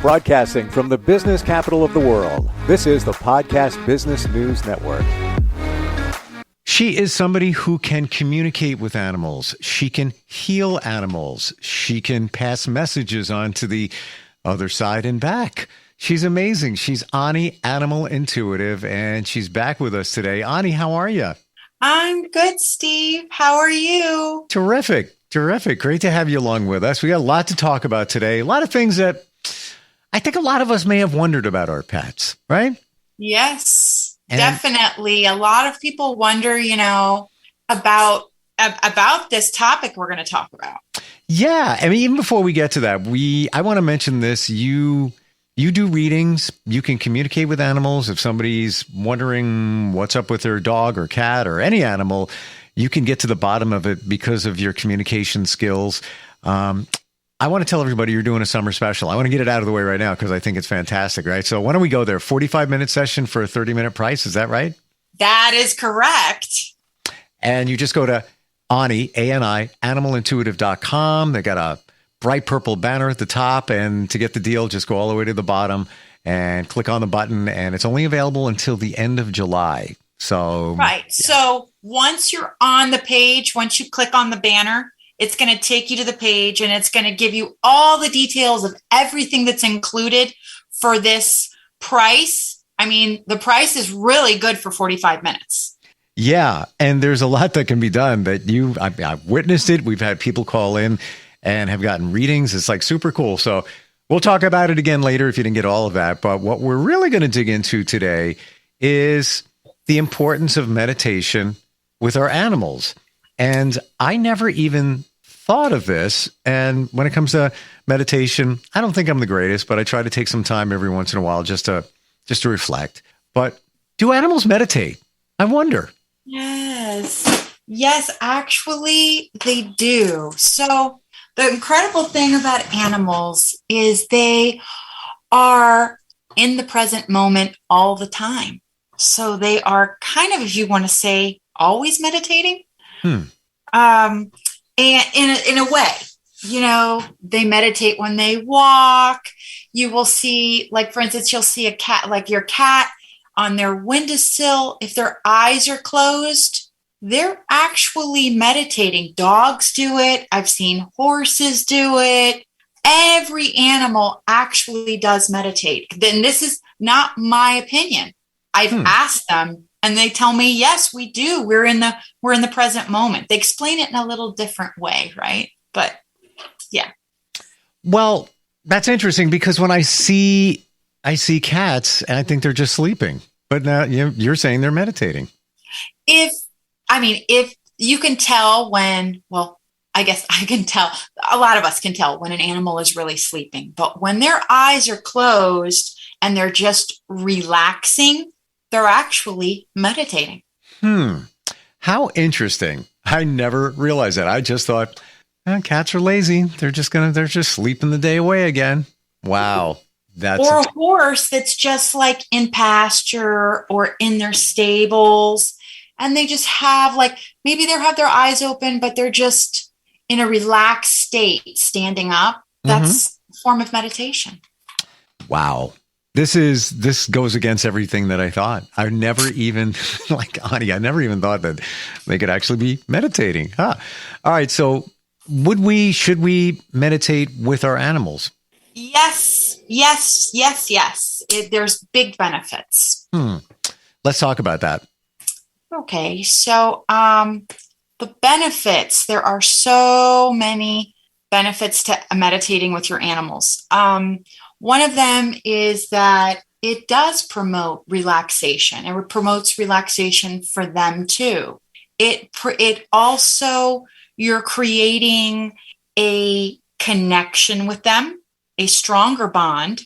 Broadcasting from the business capital of the world, this is the Podcast Business News Network. She is somebody who can communicate with animals. She can heal animals. She can pass messages on to the other side and back. She's amazing. She's Ani, Animal Intuitive, and she's back with us today. Ani, how are you? I'm good, Steve. How are you? Terrific. Great to have you along with us. We got a lot to talk about today. A lot of things that I think a lot of us may have wondered about our pets, right? Yes, definitely. A lot of people wonder, about this topic we're going to talk about. Yeah. I mean, even before we get to that, I want to mention this. You do readings. You can communicate with animals. If somebody's wondering what's up with their dog or cat or any animal, you can get to the bottom of it because of your communication skills. I want to tell everybody you're doing a summer special. I want to get it out of the way right now because I think it's fantastic, right? So why don't we go there? 45-minute session for a 30-minute price. Is that right? That is correct. And you just go to Ani, A-N-I, animalintuitive.com. They got a bright purple banner at the top. And to get the deal, just go all the way to the bottom and click on the button. And it's only available until the end of July. So, right. Yeah. So once you're on the page, once you click on the banner, it's going to take you to the page and it's going to give you all the details of everything that's included for this price. I mean, the price is really good for 45 minutes. Yeah. And there's a lot that can be done that I've witnessed it. We've had people call in and have gotten readings. It's like super cool. So we'll talk about it again later if you didn't get all of that. But what we're really going to dig into today is the importance of meditation with our animals. And I never even thought of this. And when it comes to meditation, I don't think I'm the greatest, but I try to take some time every once in a while just to reflect. But do animals meditate? I wonder. Yes, actually they do. So the incredible thing about animals is they are in the present moment all the time. So they are kind of, if you want to say, always meditating. And in a way, they meditate when they walk. You will see, like, for instance, you'll see a cat, like your cat on their windowsill. If their eyes are closed, they're actually meditating. Dogs do it. I've seen horses do it. Every animal actually does meditate. Then this is not my opinion. I've asked them and they tell me, yes, we do. We're in the present moment. They explain it in a little different way, right? But yeah. Well, that's interesting because when I see cats and I think they're just sleeping, but now you're saying they're meditating. If you can tell I guess I can tell, a lot of us can tell when an animal is really sleeping, but when their eyes are closed and they're just relaxing, they're actually meditating. How interesting. I never realized that. I just thought, cats are lazy. They're just sleeping the day away again. Wow. Or a horse that's just like in pasture or in their stables. And they just have maybe they have their eyes open, but they're just in a relaxed state, standing up. That's a form of meditation. Wow. This goes against everything that I thought. I never even, Ani, I never even thought that they could actually be meditating. All right. So should we meditate with our animals? Yes. There's big benefits. Let's talk about that. Okay. So, the benefits, there are so many benefits to meditating with your animals. One of them is that it does promote relaxation, and it promotes relaxation for them too. It also, you're creating a connection with them, a stronger bond.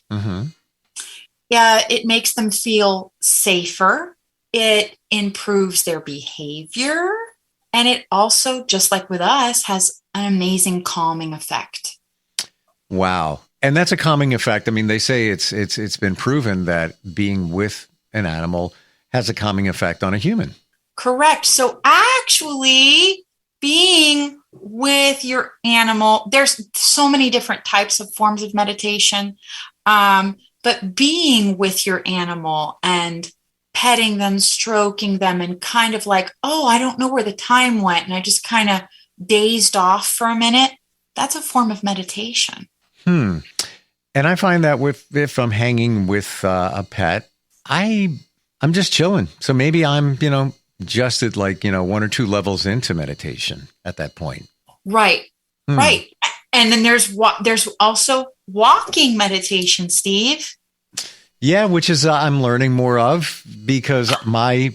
Yeah, it makes them feel safer. It improves their behavior. And it also, just like with us, has an amazing calming effect. Wow. And that's a calming effect. I mean, they say it's been proven that being with an animal has a calming effect on a human. Correct. So actually being with your animal, there's so many different types of forms of meditation. But being with your animal and petting them, stroking them, and kind of like, oh, I don't know where the time went. And I just kind of dazed off for a minute. That's a form of meditation. Hmm. And I find that if I'm hanging with a pet, I'm just chilling. So maybe I'm, just at like, one or two levels into meditation at that point. Right. Hmm. Right. And then there's also walking meditation, Steve. Yeah, which is I'm learning more of because my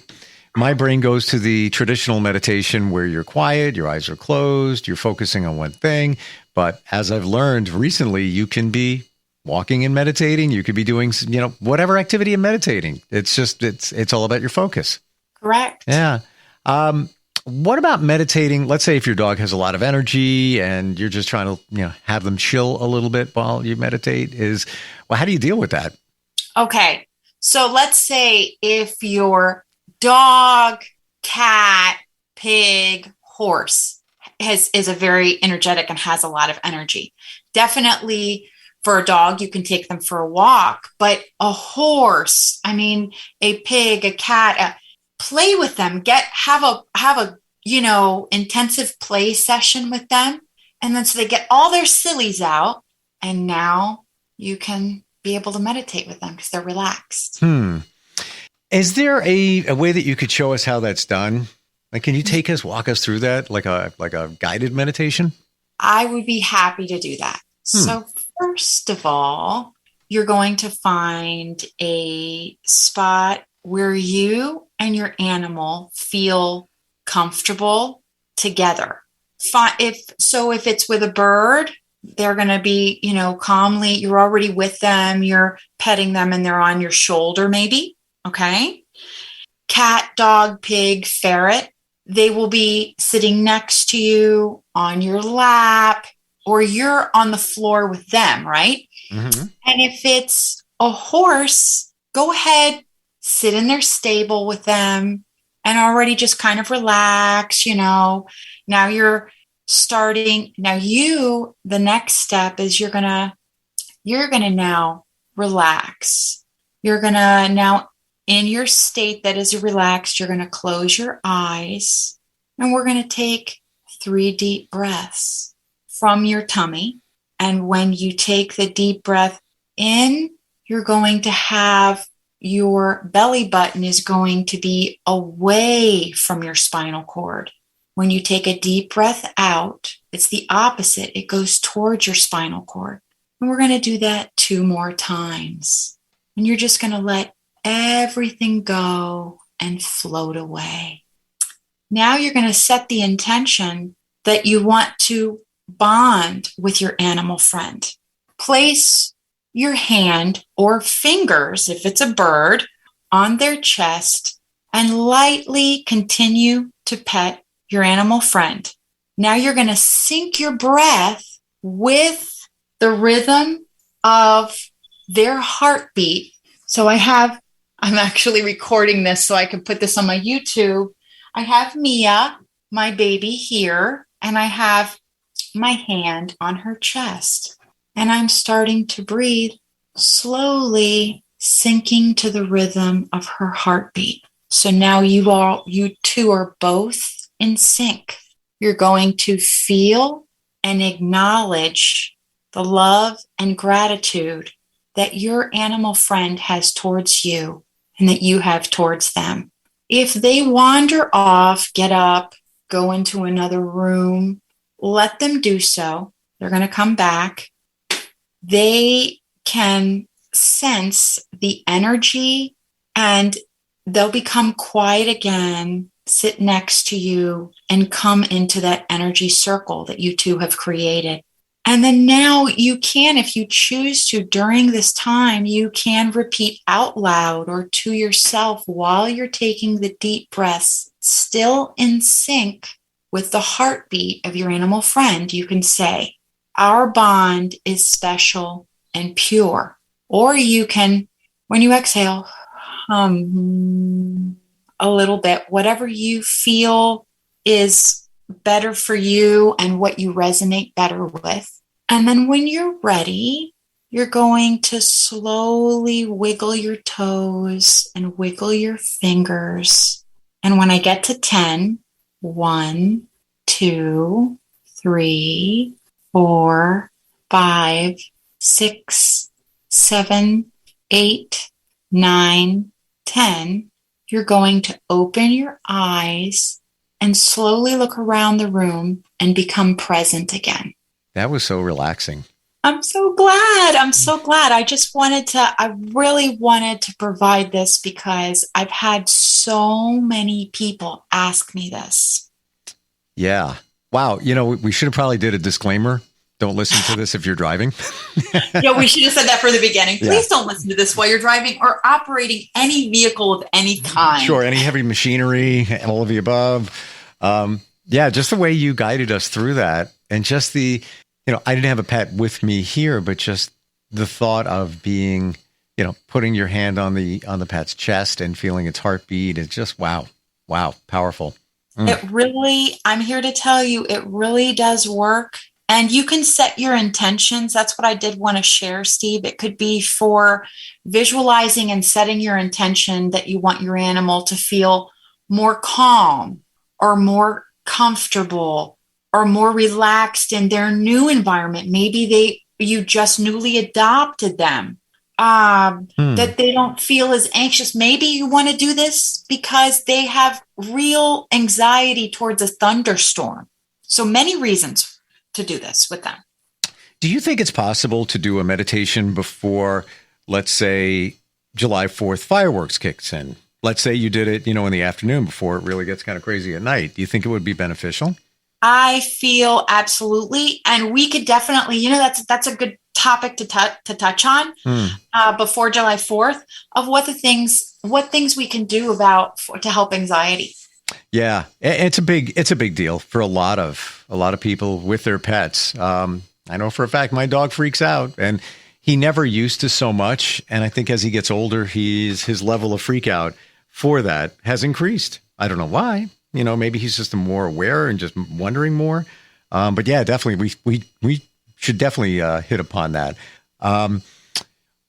brain goes to the traditional meditation where you're quiet, your eyes are closed, you're focusing on one thing. But as I've learned recently, you can be walking and meditating. You could be doing, whatever activity and meditating. It's just, it's all about your focus. Correct. Yeah. What about meditating? Let's say if your dog has a lot of energy and you're just trying to, have them chill a little bit while you meditate how do you deal with that? Okay. So let's say if your dog, cat, pig, horse is a very energetic and has a lot of energy. Definitely for a dog, you can take them for a walk, but a horse, a pig, a cat, play with them, have a intensive play session with them. And then so they get all their sillies out, and now you can be able to meditate with them because they're relaxed. Is there a way that you could show us how that's done? Like, can you walk us through that, like a guided meditation? I would be happy to do that. So first of all, you're going to find a spot where you and your animal feel comfortable together. If it's with a bird, they're going to be, calmly, you're already with them, you're petting them and they're on your shoulder maybe. Okay. Cat, dog, pig, ferret, they will be sitting next to you on your lap, or you're on the floor with them, right? Mm-hmm. And if it's a horse, go ahead, sit in their stable with them and already just kind of relax, Now you're starting. The next step is you're going to now relax. You're going to now, in your state that is relaxed, you're going to close your eyes and we're going to take 3 deep breaths from your tummy. And when you take the deep breath in, you're going to have your belly button is going to be away from your spinal cord. When you take a deep breath out, it's the opposite. It goes towards your spinal cord. And we're going to do that 2 more times. And you're just going to let everything go and float away. Now you're going to set the intention that you want to bond with your animal friend. Place your hand or fingers, if it's a bird, on their chest and lightly continue to pet your animal friend. Now you're going to sync your breath with the rhythm of their heartbeat. So I'm actually recording this so I can put this on my YouTube. I have Mia, my baby, here, and I have my hand on her chest. And I'm starting to breathe slowly, sinking to the rhythm of her heartbeat. So now you two are both in sync. You're going to feel and acknowledge the love and gratitude that your animal friend has towards you and that you have towards them. If they wander off, get up, go into another room, let them do so. They're going to come back. They can sense the energy and they'll become quiet again, sit next to you, and come into that energy circle that you two have created. And then now you can, if you choose to, during this time, you can repeat out loud or to yourself while you're taking the deep breaths, still in sync with the heartbeat of your animal friend. You can say, our bond is special and pure. Or you can, when you exhale, hum a little bit, whatever you feel is better for you and what you resonate better with. And then when you're ready, you're going to slowly wiggle your toes and wiggle your fingers. And when I get to 10, 1, 2, 3, 4, 5, 6, 7, 8, 9, 10, you're going to open your eyes and slowly look around the room and become present again. That was so relaxing. I'm so glad. I really wanted to provide this because I've had so many people ask me this. Yeah. Wow. We should have probably did a disclaimer. Don't listen to this if you're driving. Yeah, we should have said that from the beginning. Please don't listen to this while you're driving or operating any vehicle of any kind. Sure. Any heavy machinery, all of the above. Just the way you guided us through that. And just I didn't have a pet with me here, but just the thought of being, putting your hand on the pet's chest and feeling its heartbeat is just wow, powerful. I'm here to tell you, it really does work. And you can set your intentions. That's what I did want to share, Steve. It could be for visualizing and setting your intention that you want your animal to feel more calm or more comfortable or more relaxed in their new environment. Maybe you just newly adopted them, that they don't feel as anxious. Maybe you want to do this because they have real anxiety towards a thunderstorm. So many reasons to do this with them. Do you think it's possible to do a meditation before, let's say, July 4th fireworks kicks in? Let's say you did it, in the afternoon before it really gets kind of crazy at night. Do you think it would be beneficial? I feel absolutely. And we could definitely, that's a good topic to touch on before July 4th of what things we can do to help anxiety. Yeah, it's a big deal for a lot of people with their pets. I know for a fact my dog freaks out, and he never used to so much. And I think as he gets older, his level of freak out for that has increased. I don't know why. Maybe he's just more aware and just wondering more. But yeah, definitely, we should definitely hit upon that.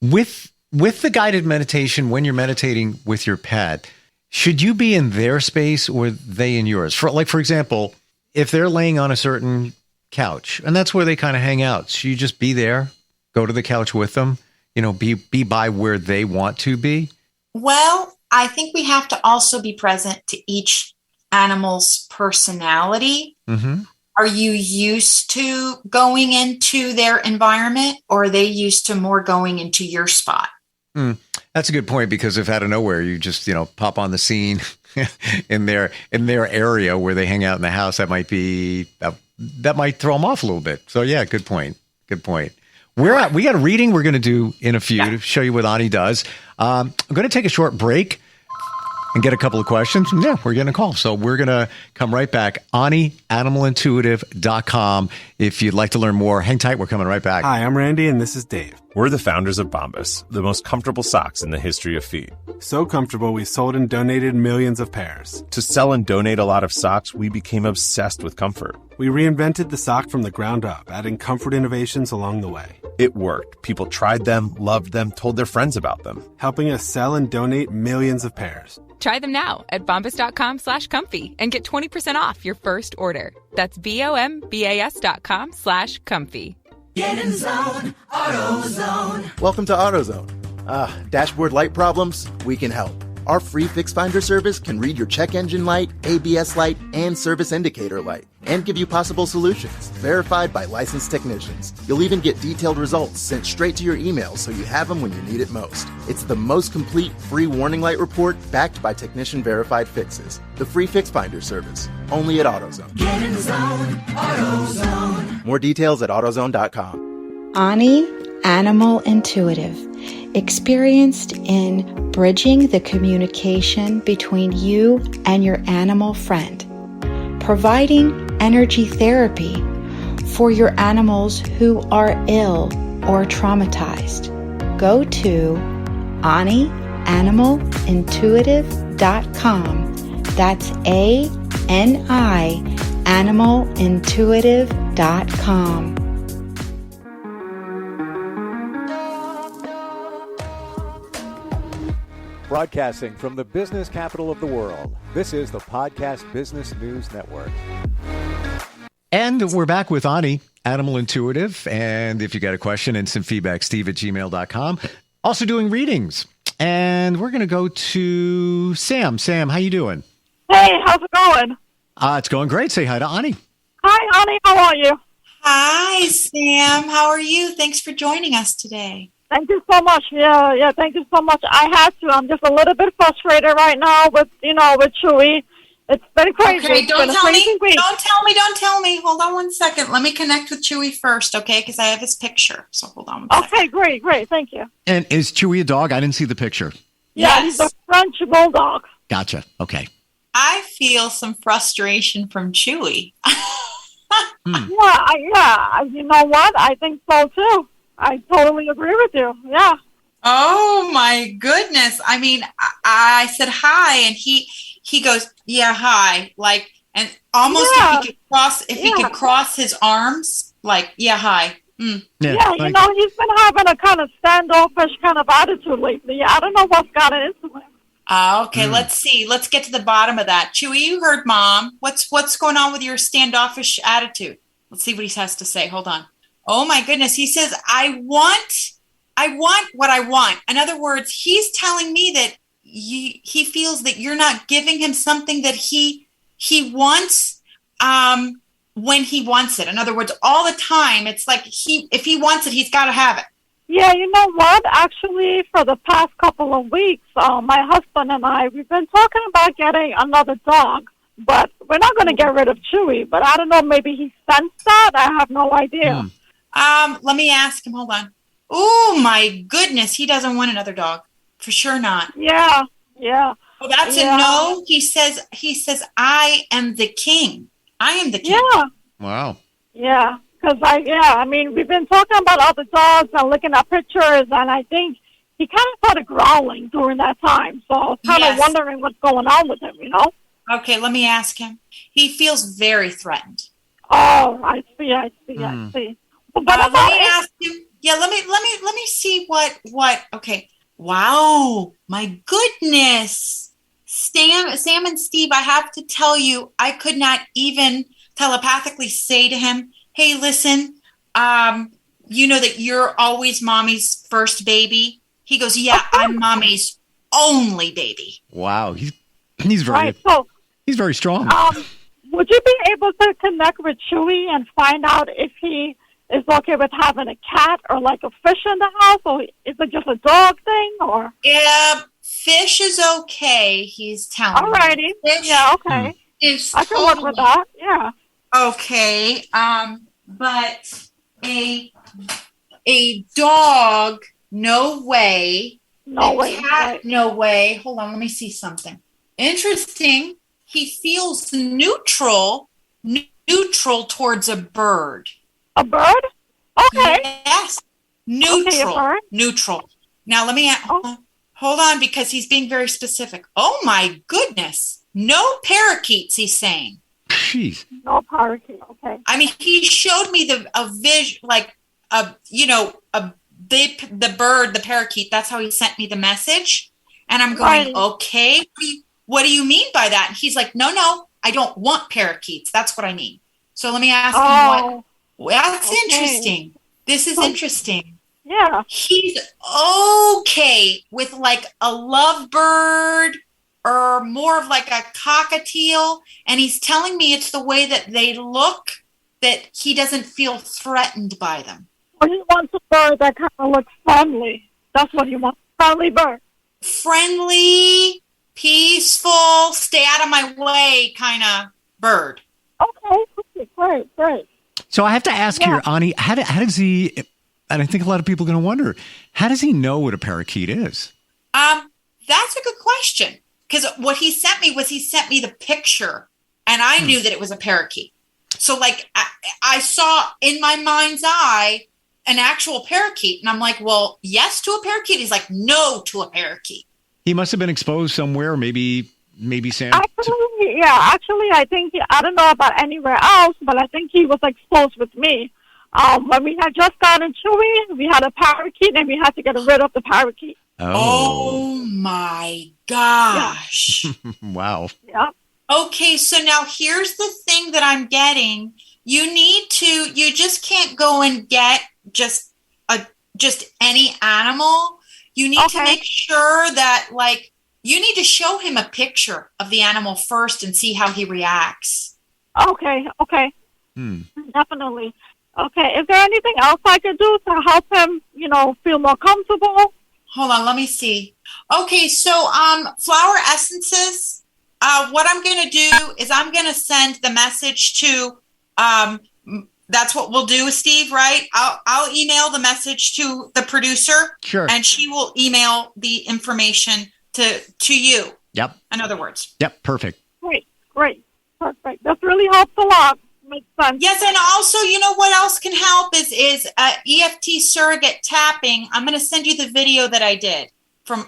With the guided meditation, when you're meditating with your pet, should you be in their space or they in yours? For example, if they're laying on a certain couch and that's where they kind of hang out, should you just be there, go to the couch with them, be by where they want to be? Well, I think we have to also be present to each animal's personality. Mm-hmm. Are you used to going into their environment or are they used to more going into your spot? That's a good point, because if out of nowhere you just, pop on the scene in their area where they hang out in the house, that might throw them off a little bit. So yeah, good point. We got a reading we're going to do in a few to show you what Ani does. I'm going to take a short break and get a couple of questions. Yeah, we're getting a call. So we're going to come right back. AniAnimalintuitive.com. If you'd like to learn more, hang tight. We're coming right back. Hi, I'm Randy, and this is Dave. We're the founders of Bombas, the most comfortable socks in the history of feet. So comfortable, we sold and donated millions of pairs. To sell and donate a lot of socks, we became obsessed with comfort. We reinvented the sock from the ground up, adding comfort innovations along the way. It worked. People tried them, loved them, told their friends about them, helping us sell and donate millions of pairs. Try them now at bombas.com/comfy and get 20% off your first order. That's BOMBAS.com/comfy. Get in zone, AutoZone. Welcome to AutoZone. Dashboard light problems? We can help. Our free Fix Finder service can read your check engine light, ABS light, and service indicator light, and give you possible solutions, verified by licensed technicians. You'll even get detailed results sent straight to your email so you have them when you need it most. It's the most complete free warning light report backed by technician-verified fixes. The free Fix Finder service, only at AutoZone. Get in the zone, AutoZone. More details at AutoZone.com. Ani Animal Intuitive, experienced in bridging the communication between you and your animal friend, providing energy therapy for your animals who are ill or traumatized. Go to AniAnimalintuitive.com. That's ANI animalintuitive.com. Broadcasting from the business capital of the world, this is the Podcast Business News Network. And we're back with Ani, Animal Intuitive. And if you got a question and some feedback, steve@gmail.com. Also doing readings. And we're going to go to Sam. Sam, how you doing? Hey, how's it going? It's going great. Say hi to Ani. Hi, Ani. How are you? Hi, Sam. How are you? Thanks for joining us today. Thank you so much. Yeah, thank you so much. I had to. I'm just a little bit frustrated right now with Chewy. It's been crazy. Okay, It's been a crazy week. Don't tell me. Hold on one second. Let me connect with Chewy first, okay? Because I have his picture. So hold on one second. Okay, great. Thank you. And is Chewy a dog? I didn't see the picture. Yeah, Yes. he's a French bulldog. Gotcha. Okay. I feel some frustration from Chewy. Yeah. You know what? I think so too. I totally agree with you. Yeah. Oh my goodness. I mean, I said hi and he goes, yeah, hi. Like, and almost if he could cross his arms, like, yeah, hi. Mm. Yeah, he's been having a kind of standoffish kind of attitude lately. I don't know what's got into him. Okay, let's see. Let's get to the bottom of that. Chewy, you heard Mom. What's going on with your standoffish attitude? Let's see what he has to say. Hold on. Oh my goodness. He says, I want what I want. In other words, he's telling me that he feels that you're not giving him something that he wants when he wants it. In other words, all the time, it's like if he wants it, he's got to have it. Yeah, you know what? Actually, for the past couple of weeks, my husband and I, we've been talking about getting another dog, but we're not going to get rid of Chewy. But I don't know, maybe he sensed that. I have no idea. Let me ask him. Hold on. Oh my goodness, he doesn't want another dog. For sure not. Yeah. Well, that's a no. He says, I am the king. I am the king. Yeah. Wow. Yeah. Because I mean, we've been talking about other dogs and looking at pictures, and I think he kind of started growling during that time. So kind of wondering what's going on with him, Okay, let me ask him. He feels very threatened. Oh, I see. I see. But let me ask him. Yeah, let me see what. Okay. Wow, my goodness, Sam and Steve. I have to tell you, I could not even telepathically say to him, hey, listen, you know that you're always mommy's first baby? He goes, yeah, I'm mommy's only baby. Wow. He's very strong. Would you be able to connect with Chewy and find out if he is okay with having a cat or like a fish in the house, or is it just a dog thing? Or fish is okay, he's telling me. Alrighty. Yeah, okay. I can work with that. Yeah. Okay, but a dog, no way. No way. Cat, no way. Hold on, let me see something. Interesting. He feels neutral towards a bird. A bird? Okay. Yes. Neutral. Okay, neutral. Now let me hold on, because he's being very specific. Oh my goodness. No parakeets, he's saying. Jeez. No parakeet. Okay. I mean, he showed me the bird, the parakeet. That's how he sent me the message. And I'm going, okay, what do you mean by that? And he's like, no, I don't want parakeets. That's what I mean. So let me ask him what. Well, that's interesting. This is interesting. Yeah. He's okay with like a lovebird or more of like a cockatiel. And he's telling me it's the way that they look that he doesn't feel threatened by them. Well, he wants a bird that kind of looks friendly. That's what he wants. Friendly bird. Friendly, peaceful, stay out of my way kind of bird. Okay, great. So I have to ask here, Ani, how does he, and I think a lot of people are going to wonder, how does he know what a parakeet is? That's a good question. Because what he sent me the picture, and I knew that it was a parakeet. So like I saw in my mind's eye an actual parakeet, and I'm like, well, yes to a parakeet. He's like, no to a parakeet. He must have been exposed somewhere, maybe Sam. Actually, I think I don't know about anywhere else, but I think he was exposed with me. When we had just gotten Chewy, we had a parakeet, and we had to get rid of the parakeet. Oh my gosh. Wow. Yep. Okay, so now here's the thing that I'm getting. You just can't go and get just any animal. You need to make sure that you need to show him a picture of the animal first and see how he reacts. Okay. Definitely. Okay. Is there anything else I could do to help him, feel more comfortable? Hold on, let me see. Okay, so flower essences. What I'm going to do is I'm going to send the message to. That's what we'll do, Steve. Right? I'll email the message to the producer. Sure. And she will email the information to you. Yep. In other words. Yep. Perfect. Great. Perfect. This really helps a lot. Makes sense. Yes, and also, you know what else can help is EFT surrogate tapping. I'm going to send you the video that I did for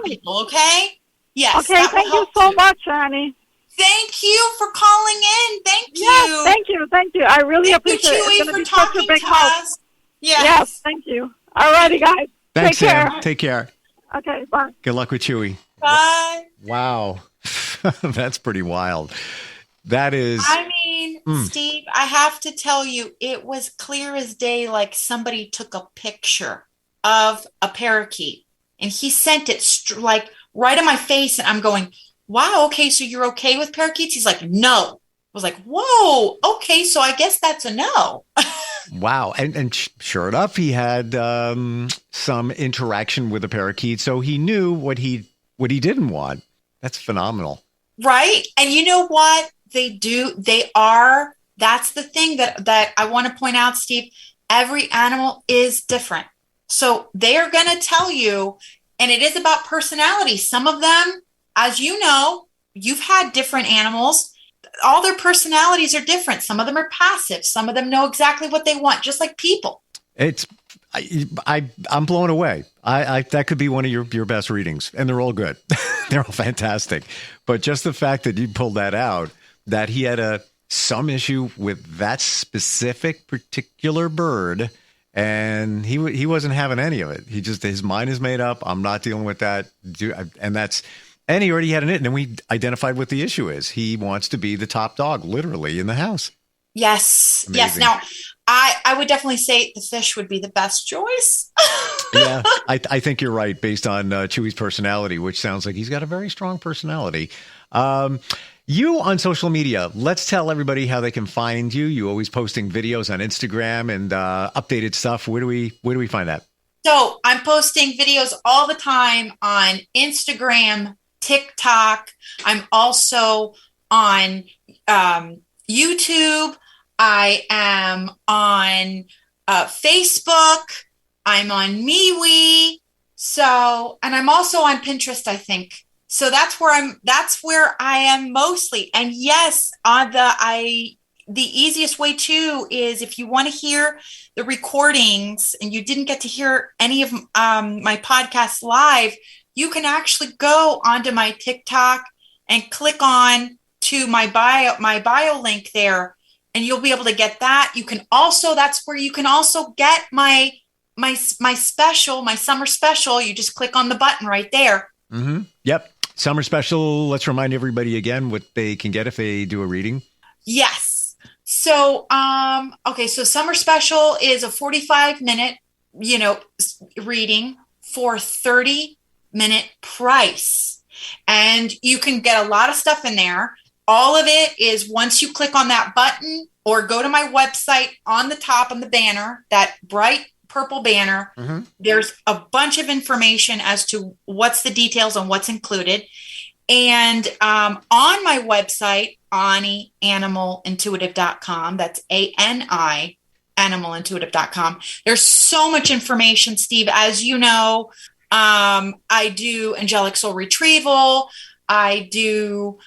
people. Okay. Yes. Okay. Thank you so much, Annie. Thank you for calling in. Thank you. Yes, thank you. I really appreciate it. Chewy, It's going to for be such a talking big to help. us. Yes. Yes, thank you. All righty, guys. Thanks, Take care. Sam. Take care. Okay, bye. Good luck with Chewy. Bye. Wow. That's pretty wild. That is. I mean, Steve, I have to tell you, it was clear as day, like somebody took a picture of a parakeet and he sent it right in my face. And I'm going, wow, okay, so you're okay with parakeets? He's like, no. I was like, whoa, okay, so I guess that's a no. Wow. And sure enough, he had some interaction with a parakeet, so he knew what he didn't want. That's phenomenal. Right? And you know what? That's the thing that I want to point out, Steve. Every animal is different. So they are going to tell you, and it is about personality. Some of them, as you know, you've had different animals. All their personalities are different. Some of them are passive. Some of them know exactly what they want, just like people. I'm blown away. That could be one of your best readings, and they're all good. They're all fantastic. But just the fact that you pulled that out, that he had some issue with that specific particular bird, and he wasn't having any of it. His mind is made up. I'm not dealing with that. And he already had an it, and then we identified what the issue is. He wants to be the top dog, literally, in the house. Yes. Amazing. Yes. Now, I would definitely say the fish would be the best choice. Yeah, I think you're right, based on Chewy's personality, which sounds like he's got a very strong personality. You on social media, let's tell everybody how they can find you. You always posting videos on Instagram and updated stuff. Where do we find that? So I'm posting videos all the time on Instagram, TikTok. I'm also on YouTube. I am on Facebook. I'm on MeWe. And I'm also on Pinterest, I think. So that's where I am mostly. And yes, the easiest way too is if you want to hear the recordings and you didn't get to hear any of my podcasts live, you can actually go onto my TikTok and click on to my bio link there, and you'll be able to get that. That's where you can also get my special, my summer special. You just click on the button right there. Mm-hmm. Yep. Summer special. Let's remind everybody again what they can get if they do a reading. Yes. So, so summer special is a 45-minute, reading for 30-minute price. And you can get a lot of stuff in there. All of it is once you click on that button or go to my website on the top on the banner, that bright purple banner, there's a bunch of information as to what's the details on what's included. And on my website, AniMalIntuitive.com, that's ANI, animalintuitive.com. There's so much information, Steve. As you know, I do angelic soul retrieval. I do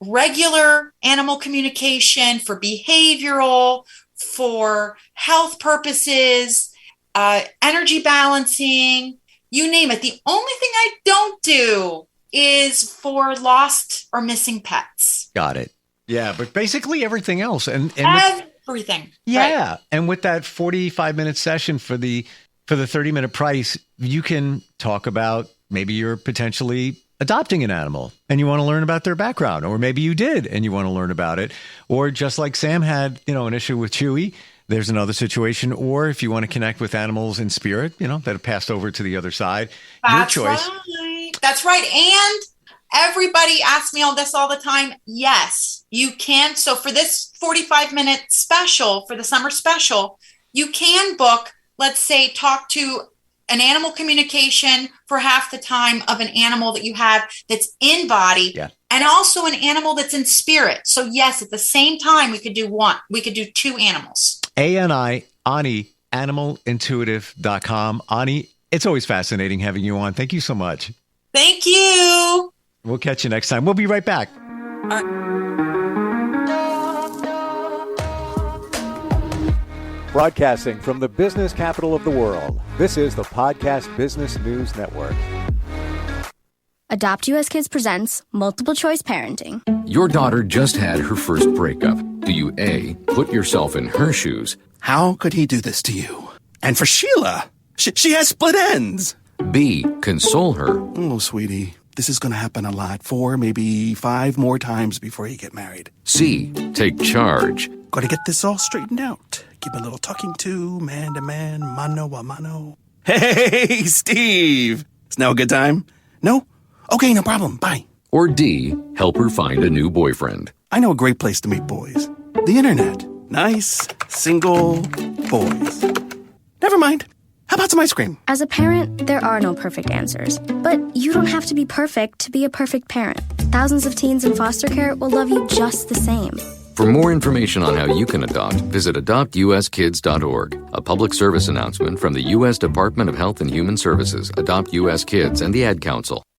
regular animal communication for behavioral, for health purposes, energy balancing, you name it. The only thing I don't do is for lost or missing pets. Got it. Yeah, but basically everything else. And everything. Yeah. Right. And with that 45-minute session for the for the 30-minute price, you can talk about maybe you're potentially adopting an animal and you want to learn about their background, or maybe you did and you want to learn about it, or just like Sam had, an issue with Chewy, there's another situation. Or if you want to connect with animals in spirit, that have passed over to the other side, That's your choice. Right. That's right. And everybody asks me all this all the time. Yes, you can. So for this 45-minute special, for the summer special, you can book, let's say, talk to an animal communication for half the time of an animal that you have that's in body, and also an animal that's in spirit. So yes, at the same time, we could do two animals. Ani, animalintuitive.com. Ani, it's always fascinating having you on. Thank you so much. Thank you. We'll catch you next time. We'll be right back. Broadcasting from the business capital of the world, this is the Podcast Business News Network. Adopt US Kids presents Multiple Choice Parenting. Your daughter just had her first breakup. Do you A, put yourself in her shoes? How could he do this to you? And for Sheila, she has split ends. B, console her. Oh, sweetie, this is going to happen a lot. 4, maybe 5 more times before you get married. C, take charge. Got to get this all straightened out. Give a little talking to, man to man, mano a mano. Hey, Steve! Is now a good time? No? Okay, no problem. Bye. Or D, help her find a new boyfriend. I know a great place to meet boys. The internet. Nice, single boys. Never mind. How about some ice cream? As a parent, there are no perfect answers. But you don't have to be perfect to be a perfect parent. Thousands of teens in foster care will love you just the same. For more information on how you can adopt, visit adoptuskids.org. A public service announcement from the U.S. Department of Health and Human Services, Adopt U.S. Kids, and the Ad Council.